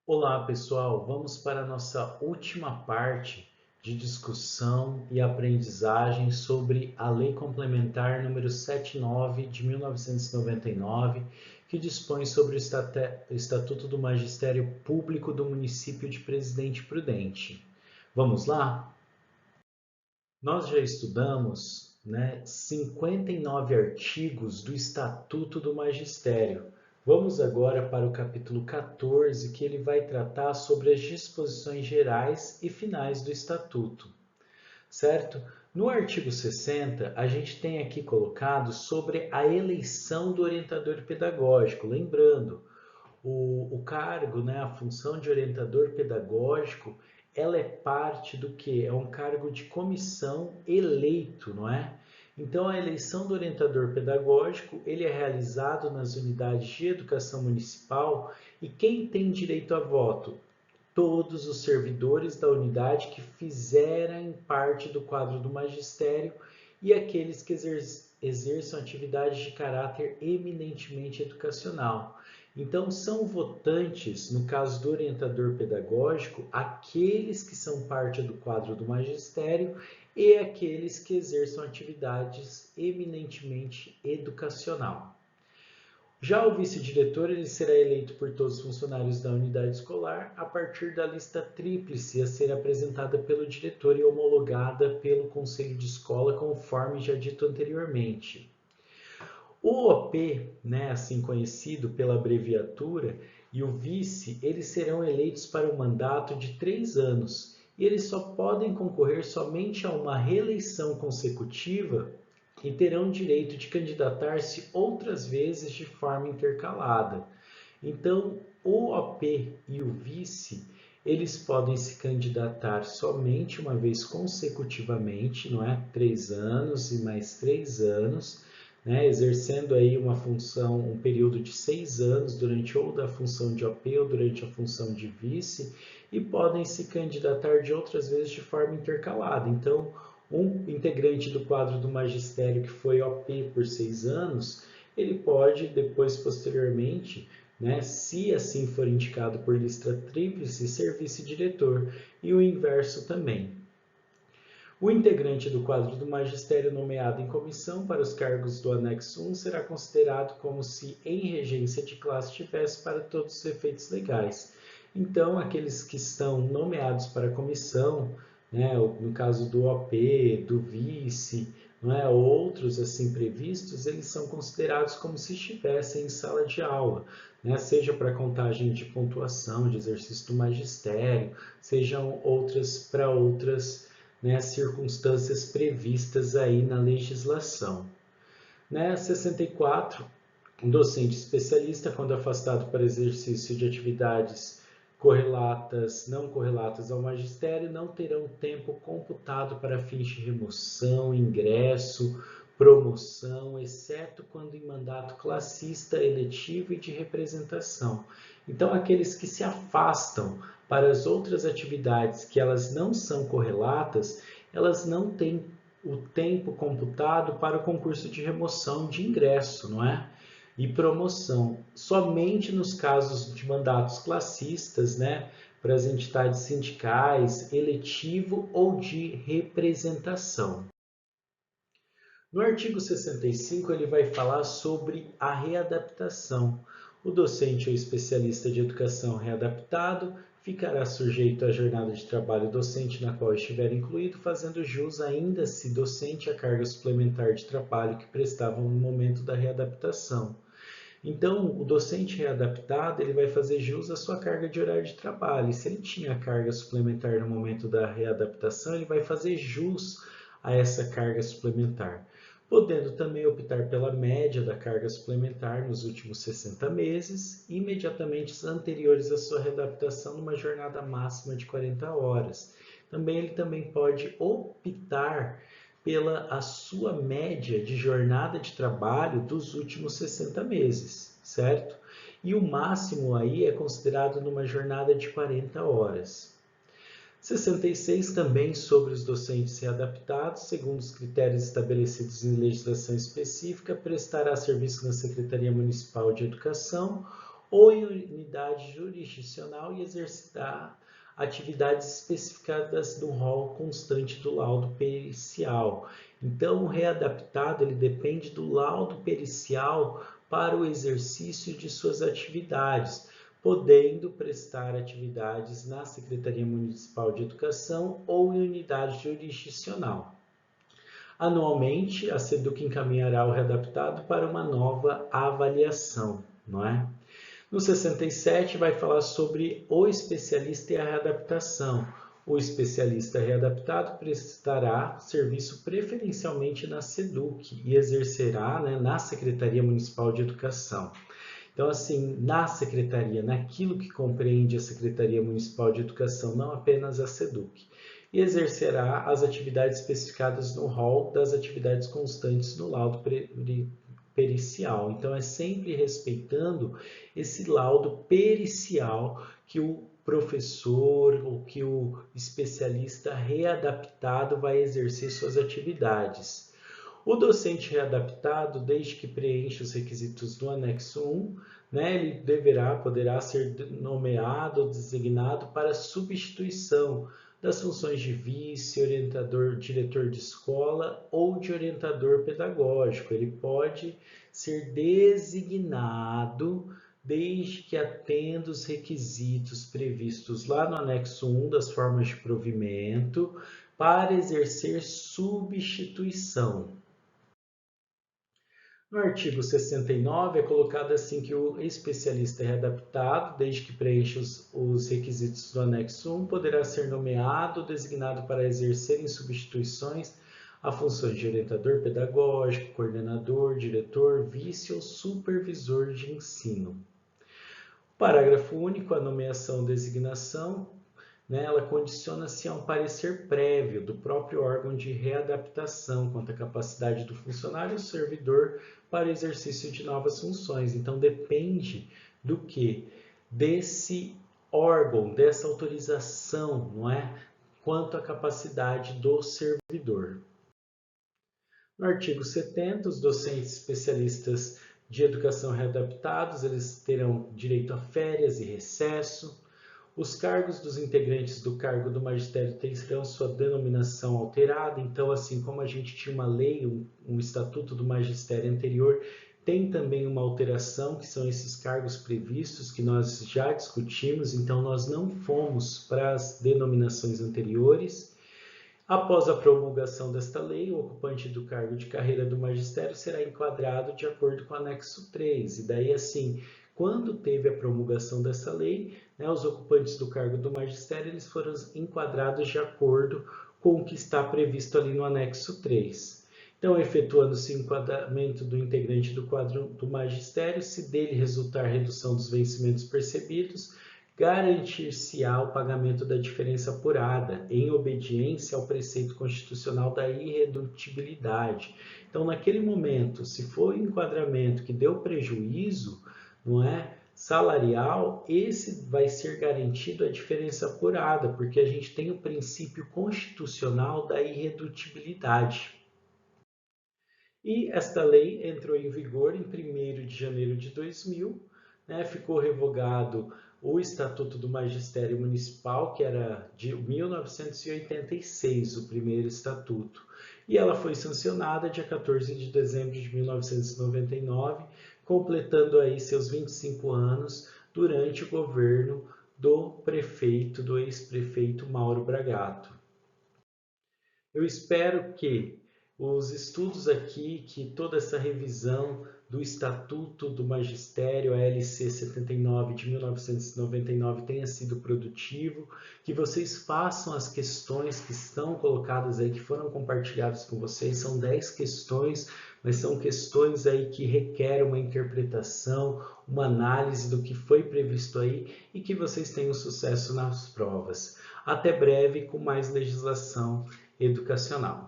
Olá, pessoal. Vamos para a nossa última parte de discussão e aprendizagem sobre a Lei Complementar número 79 de 1999, que dispõe sobre o Estatuto do Magistério Público do município de Presidente Prudente. Vamos lá? Nós já estudamos, 59 artigos do Estatuto do Magistério. Vamos agora para o capítulo 14, que ele vai tratar sobre as disposições gerais e finais do Estatuto, certo? No artigo 60, a gente tem aqui colocado sobre a eleição do orientador pedagógico. Lembrando, o cargo, a função de orientador pedagógico, ela é parte do que? É um cargo de comissão eleito, não é? Então, a eleição do orientador pedagógico, ele é realizado nas unidades de educação municipal e quem tem direito a voto? Todos os servidores da unidade que fizerem parte do quadro do magistério e aqueles que exerçam atividades de caráter eminentemente educacional. Então, são votantes, no caso do orientador pedagógico, aqueles que são parte do quadro do magistério e aqueles que exerçam atividades eminentemente educacional. Já o vice-diretor ele será eleito por todos os funcionários da unidade escolar a partir da lista tríplice a ser apresentada pelo diretor e homologada pelo conselho de escola, conforme já dito anteriormente. O OP, assim conhecido pela abreviatura, e o vice, eles serão eleitos para um mandato de 3 anos e eles só podem concorrer somente a uma reeleição consecutiva e terão direito de candidatar-se outras vezes de forma intercalada. Então, o OP e o vice, eles podem se candidatar somente uma vez consecutivamente, não é? 3 anos e mais 3 anos, exercendo aí uma função, um período de 6 anos durante ou da função de OP ou durante a função de vice, e podem se candidatar de outras vezes de forma intercalada. Então, um integrante do quadro do magistério que foi OP por 6 anos, ele pode depois, posteriormente, se assim for indicado por lista tríplice, ser vice-diretor, e o inverso também. O integrante do quadro do magistério nomeado em comissão para os cargos do anexo 1 será considerado como se em regência de classe tivesse para todos os efeitos legais. Então, aqueles que estão nomeados para a comissão, no caso do OP, do vice, outros assim previstos, eles são considerados como se estivessem em sala de aula, seja para contagem de pontuação, de exercício do magistério, sejam outras para outras circunstâncias previstas aí na legislação. 64, um docente especialista, quando afastado para exercício de atividades correlatas, não correlatas ao magistério, não terão tempo computado para fins de remoção, ingresso, promoção, exceto quando em mandato classista, eletivo e de representação. Então, aqueles que se afastam para as outras atividades que elas não são correlatas, elas não têm o tempo computado para o concurso de remoção de ingresso, não é? E promoção. Somente nos casos de mandatos classistas, para as entidades sindicais, eletivo ou de representação. No artigo 65, ele vai falar sobre a readaptação. O docente ou especialista de educação readaptado ficará sujeito à jornada de trabalho docente na qual estiver incluído, fazendo jus ainda se docente à carga suplementar de trabalho que prestavam no momento da readaptação. Então, o docente readaptado ele vai fazer jus à sua carga de horário de trabalho. E se ele tinha carga suplementar no momento da readaptação, ele vai fazer jus a essa carga suplementar, podendo também optar pela média da carga suplementar nos últimos 60 meses, imediatamente anteriores à sua readaptação, numa jornada máxima de 40 horas. Ele também pode optar pela a sua média de jornada de trabalho dos últimos 60 meses, certo? E o máximo aí é considerado numa jornada de 40 horas. 66 também sobre os docentes readaptados, segundo os critérios estabelecidos em legislação específica, prestará serviço na Secretaria Municipal de Educação ou em unidade jurisdicional e exercitar atividades especificadas no rol constante do laudo pericial. Então, o readaptado ele depende do laudo pericial para o exercício de suas atividades, podendo prestar atividades na Secretaria Municipal de Educação ou em unidade jurisdicional. Anualmente, a SEDUC encaminhará o readaptado para uma nova avaliação, não é? No 67 vai falar sobre o especialista e a readaptação. O especialista readaptado prestará serviço preferencialmente na SEDUC e exercerá, né, na Secretaria Municipal de Educação. Então, assim, na Secretaria, naquilo que compreende a Secretaria Municipal de Educação, não apenas a SEDUC, e exercerá as atividades especificadas no rol das atividades constantes no laudo pericial. Então, é sempre respeitando esse laudo pericial que o professor ou que o especialista readaptado vai exercer suas atividades. O docente readaptado, desde que preencha os requisitos do anexo 1, né, ele poderá ser nomeado ou designado para substituição das funções de vice, orientador, diretor de escola ou de orientador pedagógico. Ele pode ser designado desde que atenda os requisitos previstos lá no anexo 1 das formas de provimento para exercer substituição. No artigo 69 é colocado assim que o especialista é readaptado, desde que preencha os requisitos do anexo 1, poderá ser nomeado ou designado para exercer em substituições a funções de orientador pedagógico, coordenador, diretor, vice ou supervisor de ensino. Parágrafo único, a nomeação ou designação, né, ela condiciona-se a um parecer prévio do próprio órgão de readaptação quanto à capacidade do funcionário ou servidor para o exercício de novas funções. Então, depende do que? Desse órgão, dessa autorização, não é? Quanto à capacidade do servidor. No artigo 70, os docentes especialistas de educação readaptados, eles terão direito a férias e recesso. Os cargos dos integrantes do cargo do magistério terão sua denominação alterada, então, assim como a gente tinha uma lei, um estatuto do magistério anterior, tem também uma alteração, que são esses cargos previstos, que nós já discutimos, então nós não fomos para as denominações anteriores. Após a promulgação desta lei, o ocupante do cargo de carreira do magistério será enquadrado de acordo com o anexo 3, e daí, assim, quando teve a promulgação dessa lei, né, os ocupantes do cargo do magistério eles foram enquadrados de acordo com o que está previsto ali no anexo 3. Então, efetuando-se o enquadramento do integrante do quadro do magistério, se dele resultar redução dos vencimentos percebidos, garantir-se-á o pagamento da diferença apurada, em obediência ao preceito constitucional da irredutibilidade. Então, naquele momento, se for o enquadramento que deu prejuízo, não é, salarial, esse vai ser garantido a diferença apurada, porque a gente tem o princípio constitucional da irredutibilidade. E esta lei entrou em vigor em 1º de janeiro de 2000, né, ficou revogado o Estatuto do Magistério Municipal, que era de 1986, o primeiro estatuto, e ela foi sancionada dia 14 de dezembro de 1999, completando aí seus 25 anos durante o governo do ex-prefeito Mauro Bragato. Eu espero que os estudos aqui, que toda essa revisão do Estatuto do Magistério, a LC 79 de 1999, tenha sido produtivo, que vocês façam as questões que estão colocadas aí, que foram compartilhadas com vocês, são 10 questões, mas são questões aí que requerem uma interpretação, uma análise do que foi previsto aí e que vocês tenham sucesso nas provas. Até breve com mais legislação educacional.